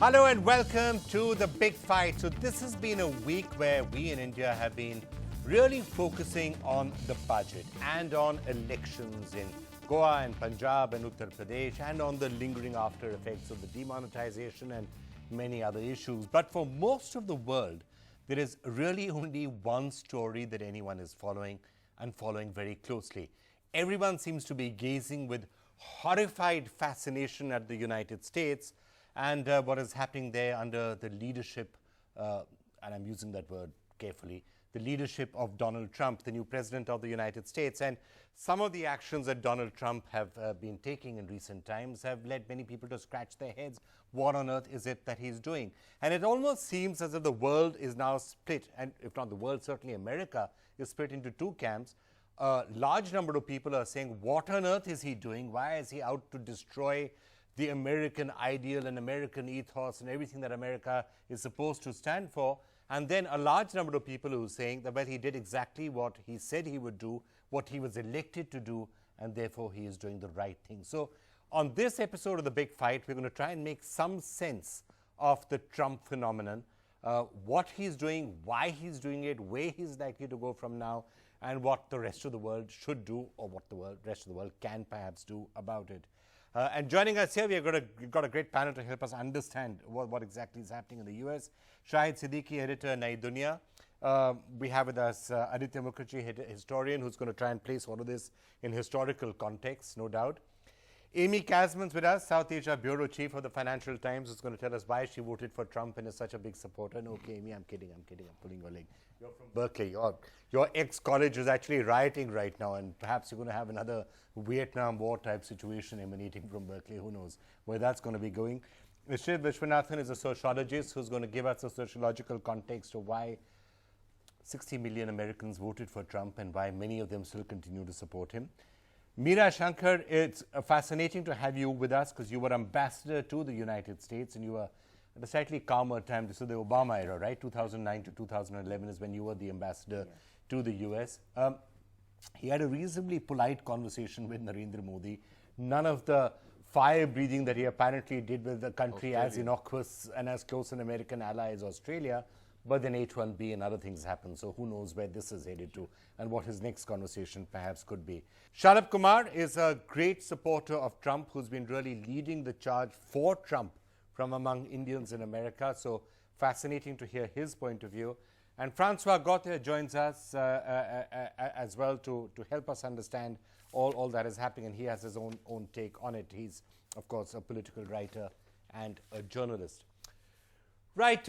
Hello and welcome to The Big Fight. So this has been a week where we in India have been really focusing on the budget and on elections in Goa and Punjab and Uttar Pradesh and on the lingering after effects of the demonetization and many other issues. But for most of the world, there is really only one story that anyone is following and following very closely. Everyone seems to be gazing with horrified fascination at the United States and what is happening there under the leadership, and I'm using that word carefully, the leadership of Donald Trump, the new president of the United States. And some of the actions that Donald Trump have been taking in recent times have led many people to scratch their heads. What on earth is it that he's doing? And it almost seems as if the world is now split, and if not the world, certainly America is split into two camps. A large number of people are saying, what on earth is he doing? Why is he out to destroy the American ideal and American ethos and everything that America is supposed to stand for? And then a large number of people who are saying that, well, he did exactly what he said he would do, what he was elected to do, and therefore he is doing the right thing. So on this episode of The Big Fight, we're going to try and make some sense of the Trump phenomenon, what he's doing, why he's doing it, where he's likely to go from now, and what the rest of the world should do, or what the rest of the world can perhaps do about it. And joining us here, we've got a great panel to help us understand what exactly is happening in the US. Shahid Siddiqui, editor, Nai Dunya. We have with us Aditya Mukherjee, historian, who's going to try and place all of this in historical context, no doubt. Amy Kasman's with us, South Asia Bureau Chief of the Financial Times, who's going to tell us why she voted for Trump and is such a big supporter. No, okay, Amy, I'm kidding, I'm pulling your leg. You're from Berkeley. Your ex-college is actually rioting right now, and perhaps you're going to have another Vietnam War type situation emanating from Berkeley. Who knows where that's going to be going. Shiv Vishwanathan is a sociologist who's going to give us a sociological context of why 60 million Americans voted for Trump and why many of them still continue to support him. Meera Shankar, it's fascinating to have you with us because you were ambassador to the United States and you were at a slightly calmer time. This is the Obama era, right? 2009 to 2011 is when you were the ambassador to the US. He had a reasonably polite conversation with Narendra Modi. None of the fire breathing that he apparently did with the country as innocuous and as close an American ally as Australia. But then H-1B and other things happen, so who knows where this is headed to and what his next conversation perhaps could be. Shalabh Kumar is a great supporter of Trump who's been really leading the charge for Trump from among Indians in America, so fascinating to hear his point of view. And Francois Gauthier joins us as well to help us understand all that is happening, and he has his own take on it. He's, of course, a political writer and a journalist. Right.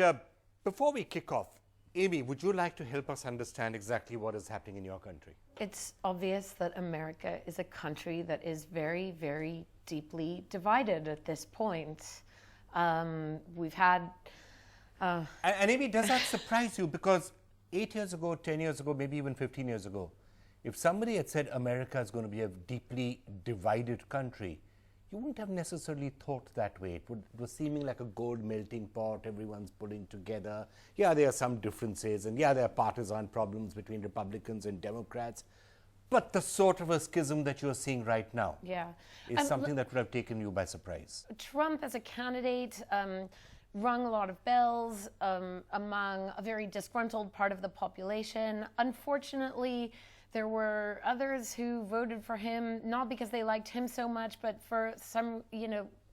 Before we kick off, Amy, would you like to help us understand exactly what is happening in your country? It's obvious that America is a country that is very, very deeply divided at this point. We've had... And Amy, does that surprise you? Because 8 years ago, 10 years ago, maybe even 15 years ago, if somebody had said America is going to be a deeply divided country, you wouldn't have necessarily thought that way. It was seeming like a gold melting pot, everyone's pulling together. Yeah, there are some differences, and yeah, there are partisan problems between Republicans and Democrats. But the sort of a schism that you're seeing right now is something that would have taken you by surprise. Trump as a candidate rung a lot of bells among a very disgruntled part of the population. Unfortunately, there were others who voted for him, not because they liked him so much, but for some,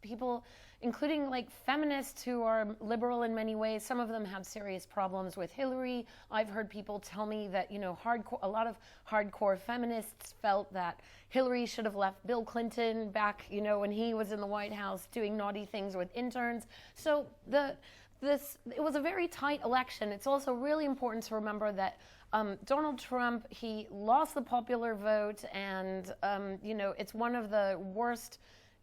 people, including like feminists who are liberal in many ways. Some of them had serious problems with Hillary. I've heard people tell me that, a lot of hardcore feminists felt that Hillary should have left Bill Clinton back, when he was in the White House doing naughty things with interns. So it was a very tight election. It's also really important to remember that Donald Trump, he lost the popular vote, and it's one of the worst.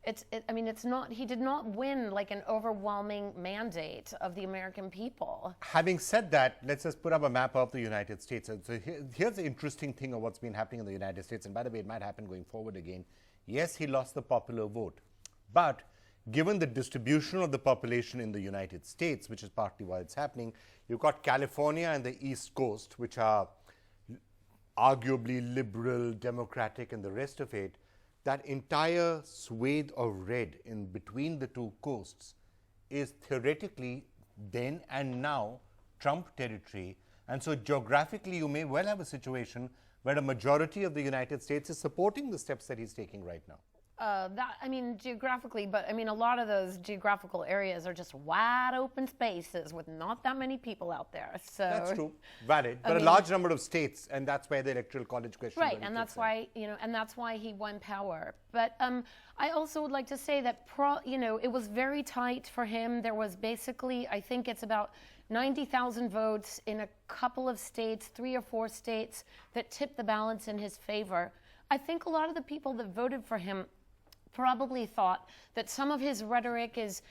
He did not win like an overwhelming mandate of the American people. Having said that, let's just put up a map of the United States. So here's the interesting thing of what's been happening in the United States, and by the way, it might happen going forward again. Yes, he lost the popular vote, but given the distribution of the population in the United States, which is partly why it's happening, you've got California and the East Coast, which are arguably liberal, democratic, and the rest of it. That entire swathe of red in between the two coasts is theoretically then and now Trump territory. And so geographically, you may well have a situation where a majority of the United States is supporting the steps that he's taking right now. Geographically, but a lot of those geographical areas are just wide open spaces with not that many people out there. So that's true, valid, but a large number of states, and that's where the electoral college question. Right, and that's why that's why he won power. But I also would like to say that it was very tight for him. There was basically, I think it's about 90,000 votes in a couple of states, 3 or 4 states, that tipped the balance in his favor. I think a lot of the people that voted for him probably thought that some of his rhetoric is,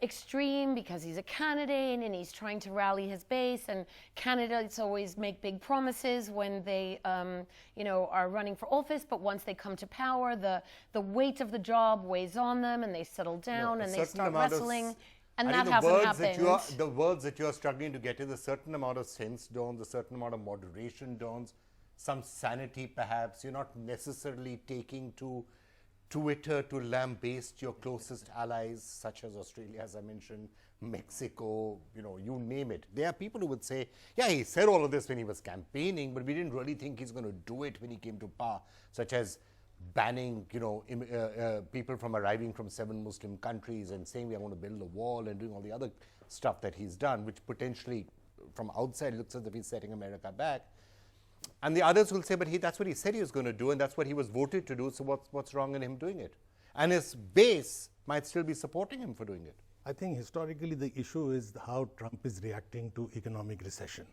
extreme because he's a candidate and he's trying to rally his base, and candidates always make big promises when they, are running for office, but once they come to power, the weight of the job weighs on them and they settle down and they start wrestling. And that hasn't happened. The words that you're struggling to get is a certain amount of sense dawns, a certain amount of moderation dawns, some sanity perhaps. You're not necessarily taking to Twitter to lambaste your closest allies, such as Australia, as I mentioned, Mexico, you name it. There are people who would say, yeah, he said all of this when he was campaigning, but we didn't really think he's going to do it when he came to power, such as banning, people from arriving from 7 Muslim countries and saying we are going to build a wall and doing all the other stuff that he's done, which potentially from outside looks as if he's setting America back. And the others will say, but that's what he said he was going to do, and that's what he was voted to do, so what's wrong in him doing it? And his base might still be supporting him for doing it. I think historically the issue is how Trump is reacting to economic recession.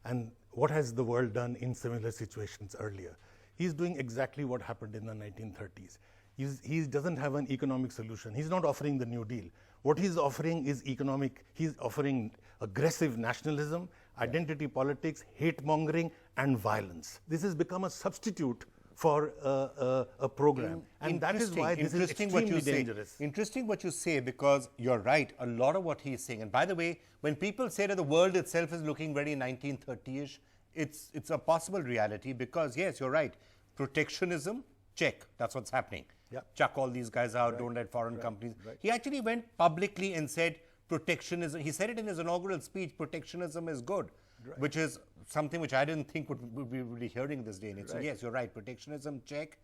And what has the world done in similar situations earlier? He's doing exactly what happened in the 1930s. He doesn't have an economic solution. He's not offering the New Deal. What he's offering is he's offering aggressive nationalism, identity politics, hate-mongering, and violence. This has become a substitute for a program. And that is why this is extremely dangerous. Interesting what you say, because you're right, a lot of what he's saying. And by the way, when people say that the world itself is looking very 1930-ish, it's a possible reality, because yes, you're right. Protectionism, check, that's what's happening. Yep. Chuck all these guys out, don't let foreign companies. Right. He actually went publicly and said protectionism, he said it in his inaugural speech, protectionism is good, which is something which I didn't think we would be hearing this day and age. So yes, you're right, protectionism, check.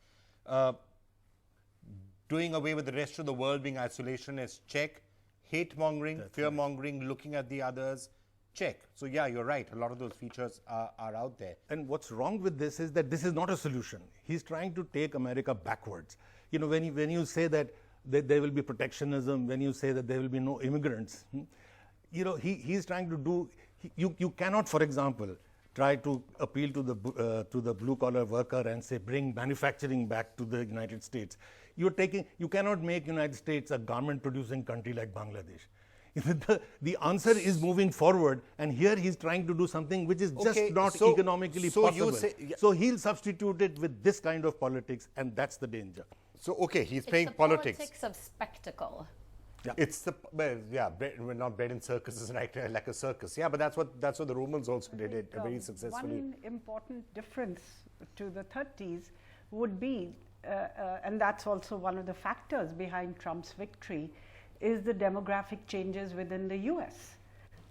Doing away with the rest of the world, being isolationist, check. Hate-mongering, fear-mongering, looking at the others, check. So yeah, you're right, a lot of those features are out there. And what's wrong with this is that this is not a solution. He's trying to take America backwards. When you say that there will be protectionism, when you say that there will be no immigrants, he's trying to do, you cannot, for example, try to appeal to the blue-collar worker and say, bring manufacturing back to the United States. You cannot make United States a garment-producing country like Bangladesh. The answer is moving forward, and here he's trying to do something which is just not economically possible. So he'll substitute it with this kind of politics, and that's the danger. So, he's playing politics. It's the politics of spectacle. Yeah. It's we're not bred in circuses like a circus. Yeah, but that's what the Romans also did it very successfully. One important difference to the 30s would be, and that's also one of the factors behind Trump's victory, is the demographic changes within the US.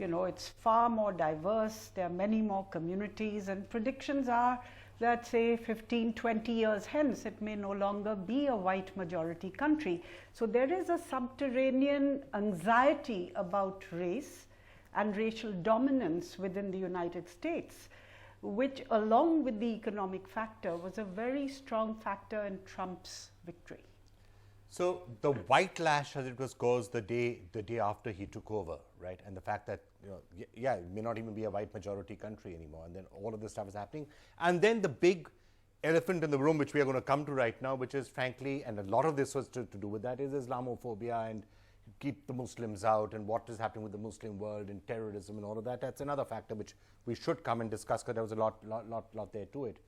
It's far more diverse, there are many more communities, and predictions are that, say, 15, 20 years hence, it may no longer be a white majority country. So there is a subterranean anxiety about race and racial dominance within the United States, which, along with the economic factor, was a very strong factor in Trump's victory. So the white lash, as it was caused the day after he took over, right? And the fact that, it may not even be a white majority country anymore. And then all of this stuff is happening. And then the big elephant in the room, which we are going to come to right now, which is frankly, and a lot of this was to do with that, is Islamophobia and keep the Muslims out, and what is happening with the Muslim world and terrorism and all of that. That's another factor which we should come and discuss, because there was a lot there to it.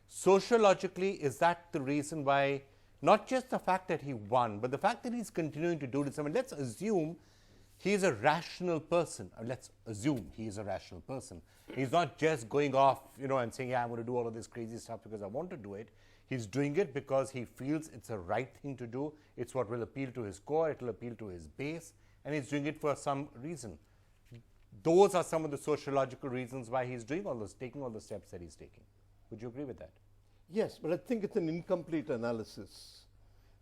Sociologically, is that the reason why, not just the fact that he won, but the fact that he's continuing to do this? I mean, let's assume he's a rational person. Let's assume he's a rational person. He's not just going off, and saying, yeah, I'm going to do all of this crazy stuff because I want to do it. He's doing it because he feels it's the right thing to do. It's what will appeal to his core, it will appeal to his base, and he's doing it for some reason. Those are some of the sociological reasons why he's doing all this, taking all the steps that he's taking. Would you agree with that? Yes, but I think it's an incomplete analysis.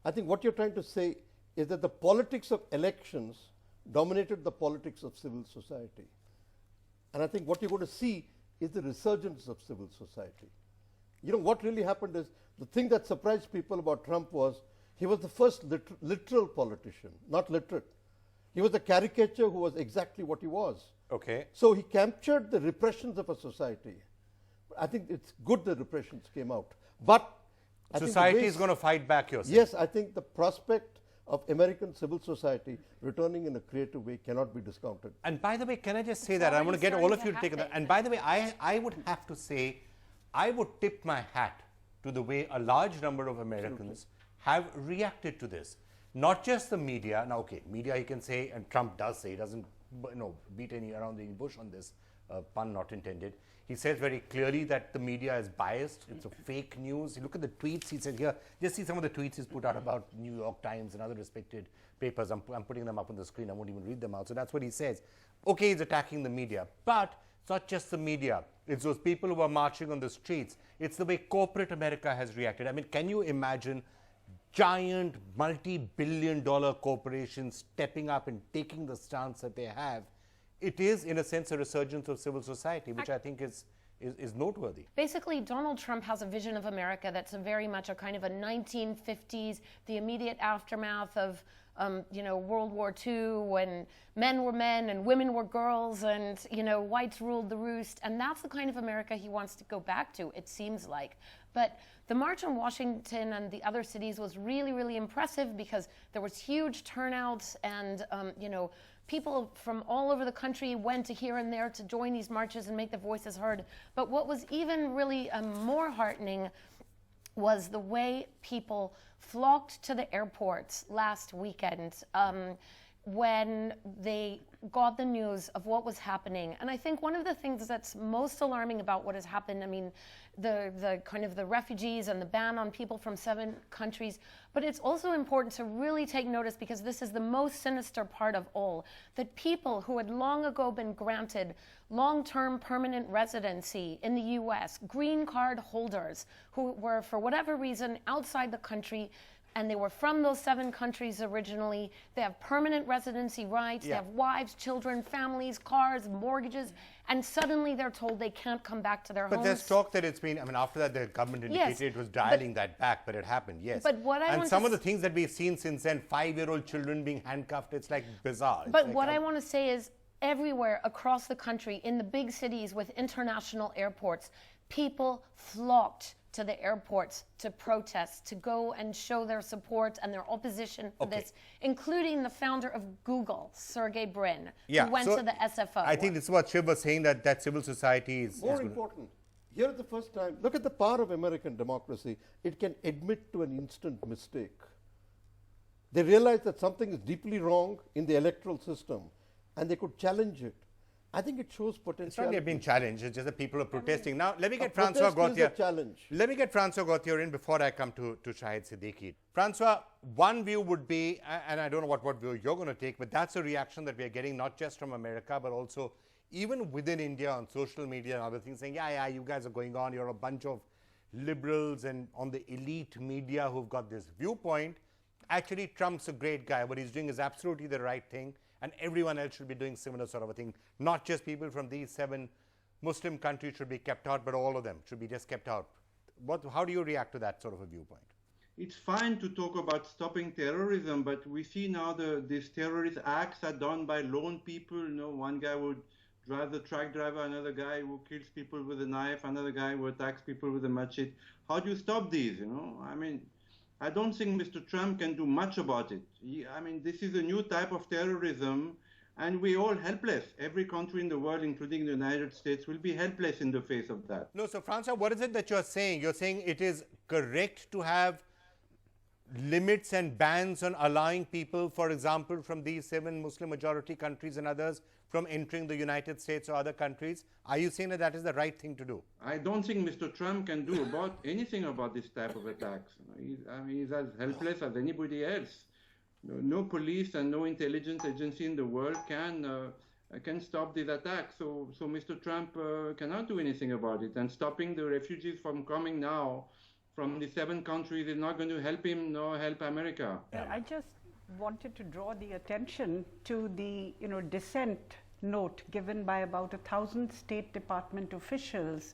I think what you're trying to say is that the politics of elections dominated the politics of civil society. And I think what you're going to see is the resurgence of civil society. You know, what really happened is, the thing that surprised people about Trump was he was the first literal politician, not literate. He was a caricature who was exactly what he was. Okay. So he captured the repressions of a society. I think it's good the repressions came out. But I society think is going to fight back, you're saying? yes, I think the prospect of American civil society returning in a creative way cannot be discounted. And by the way, can I just say that? I want to get all of you to take that. And by the way, I would have to say, I would tip my hat to the way a large number of Americans have reacted to this. Not just the media. Now, okay, media, you can say, and Trump does say, he doesn't beat around the bush on this, pun not intended. He says very clearly that the media is biased. It's a fake news. You look at the tweets he said here. Just see some of the tweets he's put out about New York Times and other respected papers. I'm putting them up on the screen. I won't even read them out. So that's what he says. Okay, he's attacking the media. But it's not just the media. It's those people who are marching on the streets. It's the way corporate America has reacted. I mean, can you imagine giant multi-billion-dollar corporations stepping up and taking the stance that they have? It is, in a sense, a resurgence of civil society, which I think is noteworthy. Basically, Donald Trump has a vision of America that's very much a kind of a 1950s, the immediate aftermath of World War II, when men were men and women were girls and, whites ruled the roost. And that's the kind of America he wants to go back to, it seems like. But the March on Washington and the other cities was really, really impressive because there was huge turnouts and, people from all over the country went to here and there to join these marches and make their voices heard. But what was even really more heartening was the way people flocked to the airports last weekend when they got the news of what was happening. And I think one of the things that's most alarming about what has happened, I mean, the kind of the refugees and the ban on people from 7 countries, but it's also important to really take notice, because this is the most sinister part of all, that people who had long ago been granted long-term permanent residency in the US, green card holders who were, for whatever reason, outside the country, and they were from those 7 countries originally. They have permanent residency rights. They have wives, children, families, cars, mortgages, and suddenly they're told they can't come back to their homes. But there's talk that it's been, after that the government indicated it was dialing that back, but it happened, yes. But what I and some of the things that we've seen since then, 5-year-old children being handcuffed, it's like bizarre. But what I want to say is, everywhere across the country, in the big cities with international airports, people flocked to the airports to protest, to go and show their support and their opposition for this, including the founder of Google, Sergey Brin, who went to the SFO. I think this is what Shiv was saying, that civil society is... More important, here is the first time, look at the power of American democracy. It can admit to an instant mistake. They realize that something is deeply wrong in the electoral system, and they could challenge it. I think it shows potential. It's not yet been challenged, it's just that people are protesting. Now, let me get Francois Gauthier. Let me get Francois Gauthier in before I come to Shahid Siddiqui. Francois, one view would be, and I don't know what view you're going to take, but that's a reaction that we're getting not just from America, but also even within India on social media and other things, saying, yeah, you guys are going on, you're a bunch of liberals and on the elite media who've got this viewpoint. Actually, Trump's a great guy. What he's doing is absolutely the right thing. And everyone else should be doing similar sort of a thing. Not just people from these 7 Muslim countries should be kept out, but all of them should be just kept out. How do you react to that sort of a viewpoint? It's fine to talk about stopping terrorism, but we see now these terrorist acts are done by lone people. One guy would drive the truck driver, another guy who kills people with a knife, another guy who attacks people with a machete. How do you stop these? I don't think Mr. Trump can do much about it. This is a new type of terrorism, and we're all helpless. Every country in the world, including the United States, will be helpless in the face of that. No, so Francois, what is it that you're saying? You're saying it is correct to have limits and bans on allowing people, for example, from these 7 Muslim majority countries and others from entering the United States or other countries. Are you saying that is the right thing to do? I don't think Mr. Trump can do anything about this type of attacks. He's as helpless as anybody else. no police and no intelligence agency in the world can stop these attacks. So Mr. Trump cannot do anything about it. And stopping the refugees from coming now from the 7 countries is not going to help him nor help America. I just wanted to draw the attention to the dissent note given by about 1,000 State Department officials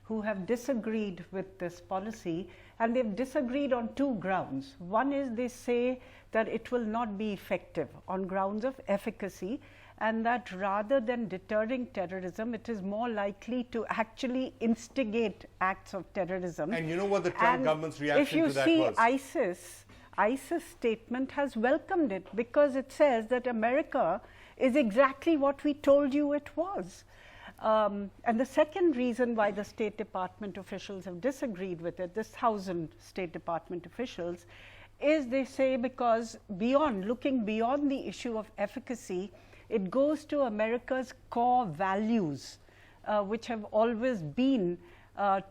who have disagreed with this policy, and they've disagreed on 2 grounds. One is they say that it will not be effective on grounds of efficacy, and that rather than deterring terrorism, it is more likely to actually instigate acts of terrorism. And you know what the Trump government's reaction to that was? If you see ISIS statement has welcomed it, because it says that America is exactly what we told you it was. And the second reason why the State Department officials have disagreed with it, this 1,000 State Department officials, is they say because looking beyond the issue of efficacy, it goes to America's core values, which have always been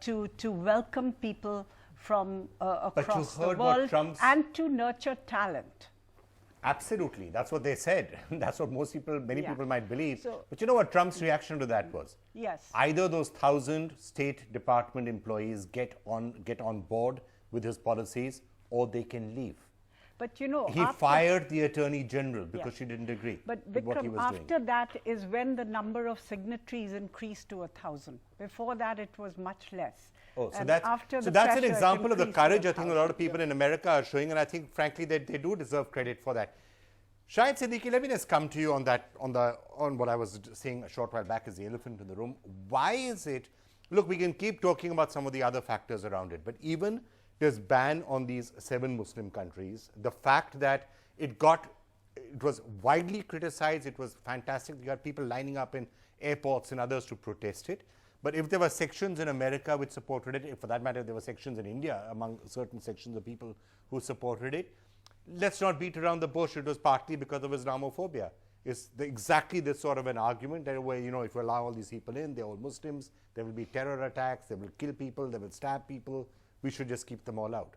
to welcome people from across the world and to nurture talent. Absolutely. That's what they said. That's what many people might believe. But you know what Trump's reaction to that was? Yes. Either those 1,000 State Department employees get on board with his policies, or they can leave. But he fired the Attorney General because she didn't agree with what he was doing. After that is when the number of signatories increased to 1,000. Before that, it was much less. Oh, so that's an example of the courage I think a lot of people in America are showing, and I think, frankly, that they do deserve credit for that. Shahid Siddiqui, let me just come to you on what I was saying a short while back as the elephant in the room. Why is it? Look, we can keep talking about some of the other factors around it, but even this ban on these 7 Muslim countries, the fact that it was widely criticized, it was fantastic. You got people lining up in airports and others to protest it. But if there were sections in America which supported it, if for that matter there were sections in India among certain sections of people who supported it, let's not beat around the bush. It was partly because of Islamophobia. It's exactly this sort of an argument that where, if you allow all these people in, they're all Muslims, there will be terror attacks, they will kill people, they will stab people. We should just keep them all out.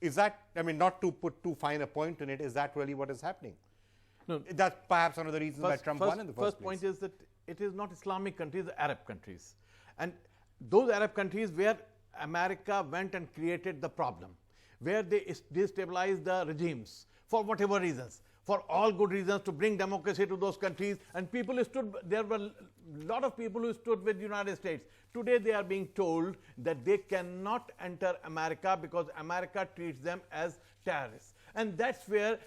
Is that, not to put too fine a point in it, is that really what is happening? No. That's perhaps one of the reasons why Trump won in the first place. Point is that it is not Islamic countries, Arab countries. And those Arab countries where America went and created the problem, where they destabilized the regimes for whatever reasons, for all good reasons, to bring democracy to those countries, and there were a lot of people who stood with the United States. Today they are being told that they cannot enter America because America treats them as terrorists. And that's where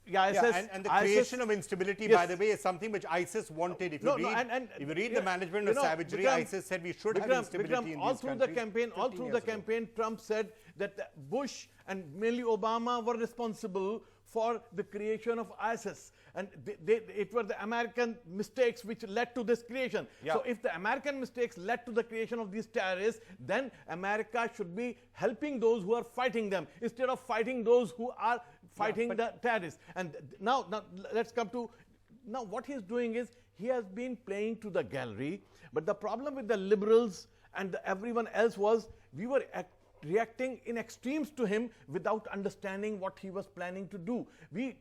and the creation of instability, by the way, is something which ISIS wanted. If you read the management of savagery, ISIS said we should have instability in these countries. All through the campaign, Trump said that Bush and mainly Obama were responsible for the creation of ISIS. And it were the American mistakes which led to this creation. Yeah. So if the American mistakes led to the creation of these terrorists, then America should be helping those who are fighting them instead of fighting those who are fighting the terrorists. And now let's come to, now what he's doing is he has been playing to the gallery. But the problem with the liberals and everyone else was we were reacting in extremes to him without understanding what he was planning to do. We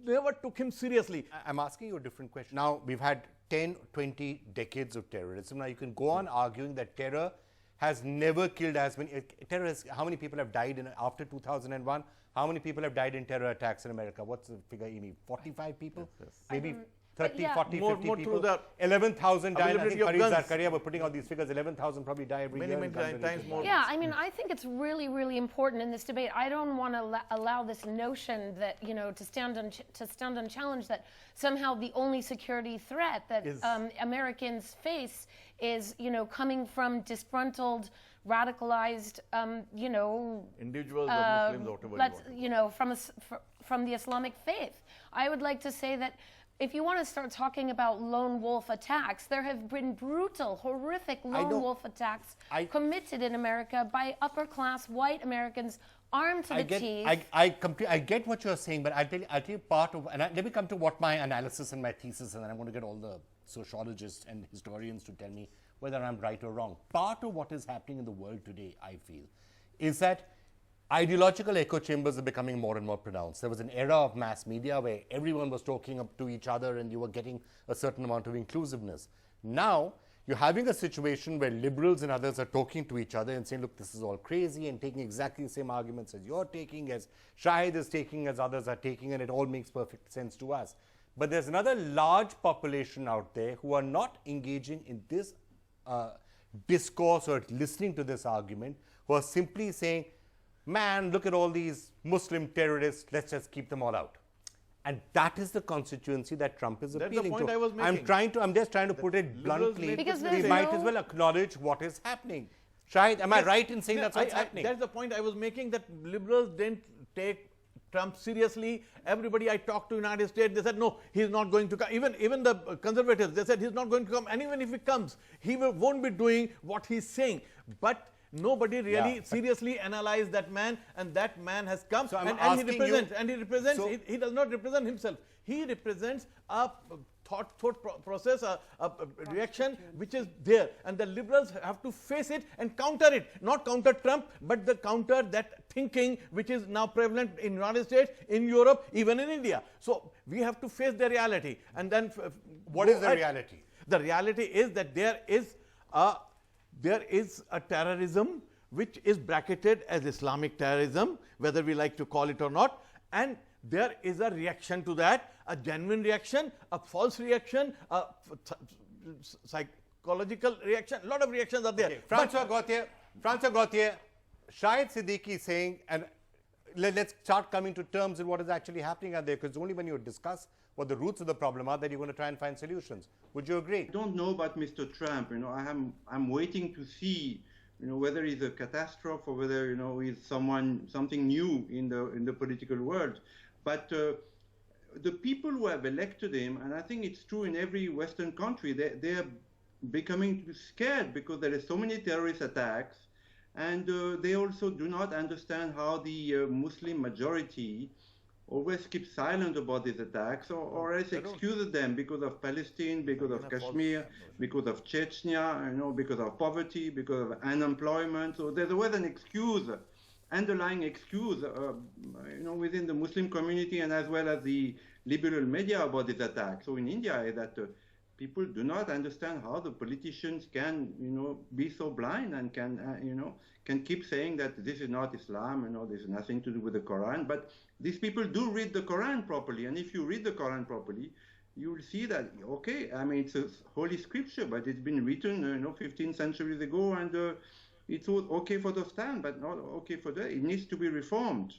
never took him seriously. I'm asking you a different question. Now, we've had 10, 20 decades of terrorism. Now, you can go on arguing that terror has never killed as many terrorists. How many people have died after 2001? How many people have died in terror attacks in America? What's the figure, Amy? 45 people? Yes. Maybe 30, 40, 50 people. 11,000 died. I think Fareed Zakaria were putting out these figures. 11,000 probably die every year. Many times more. Yeah, I think it's really, really important in this debate. I don't want to allow this notion that, to stand unchallenged that somehow the only security threat that Americans face is, coming from disgruntled, radicalized, individuals or Muslims, from the Islamic faith. I would like to say that if you want to start talking about lone wolf attacks, there have been brutal, horrific lone wolf attacks committed in America by upper-class white Americans armed to the teeth. I get what you're saying, but I'll tell you part of, and let me come to what my analysis and my thesis, and then I'm going to get all the sociologists and historians to tell me whether I'm right or wrong. Part of what is happening in the world today, I feel, is that Ideological echo chambers are becoming more and more pronounced. There was an era of mass media where everyone was talking up to each other and you were getting a certain amount of inclusiveness. Now, you're having a situation where liberals and others are talking to each other and saying, look, this is all crazy, and taking exactly the same arguments as you're taking, as Shahid is taking, as others are taking, and it all makes perfect sense to us. But there's another large population out there who are not engaging in this discourse or listening to this argument, who are simply saying, man, look at all these Muslim terrorists, let's just keep them all out. And that is the constituency that Trump is appealing to. That's the point I was making. I'm just trying to put it bluntly. Because We might as well acknowledge what is happening. Shahid, am I right in saying that's what's happening? That's the point I was making, that liberals didn't take Trump seriously. Everybody I talked to in the United States, they said, no, he's not going to come. Even the conservatives, they said he's not going to come. And even if he comes, he won't be doing what he's saying. But nobody really seriously analyzed that man, and that man has come. So and he represents, he does not represent himself. He represents a thought process, a reaction which is there, and the liberals have to face it and counter it. Not counter Trump, but the counter that thinking which is now prevalent in the United States, in Europe, even in India. So we have to face the reality. And then what is the reality? The reality is that there is a terrorism which is bracketed as Islamic terrorism, whether we like to call it or not, and there is a reaction to that, a genuine reaction, a false reaction, a psychological reaction. A lot of reactions are there. Okay. Francois Gauthier, Shahid Siddiqui saying, and let's start coming to terms with what is actually happening out there, because only when you discuss what the roots of the problem are that you're going to try and find solutions. Would you agree? I don't know about Mr. Trump. I'm waiting to see, whether he's a catastrophe or whether, he's something new in the political world. But the people who have elected him, and I think it's true in every Western country, they are becoming scared because there are so many terrorist attacks, and they also do not understand how the Muslim majority always keep silent about these attacks, or else excuses them because of Palestine, because of Kashmir, because of Chechnya, because of poverty, because of unemployment. So there's always an excuse, underlying excuse, within the Muslim community and as well as the liberal media about this attack. So in India, is that people do not understand how the politicians can, be so blind and can keep saying that this is not Islam, this is nothing to do with the Quran. But these people do read the Quran properly, and if you read the Quran properly, you will see that, okay, I mean, it's a holy scripture, but it's been written, 15 centuries ago, and it's okay for those time, but not okay for that. It needs to be reformed.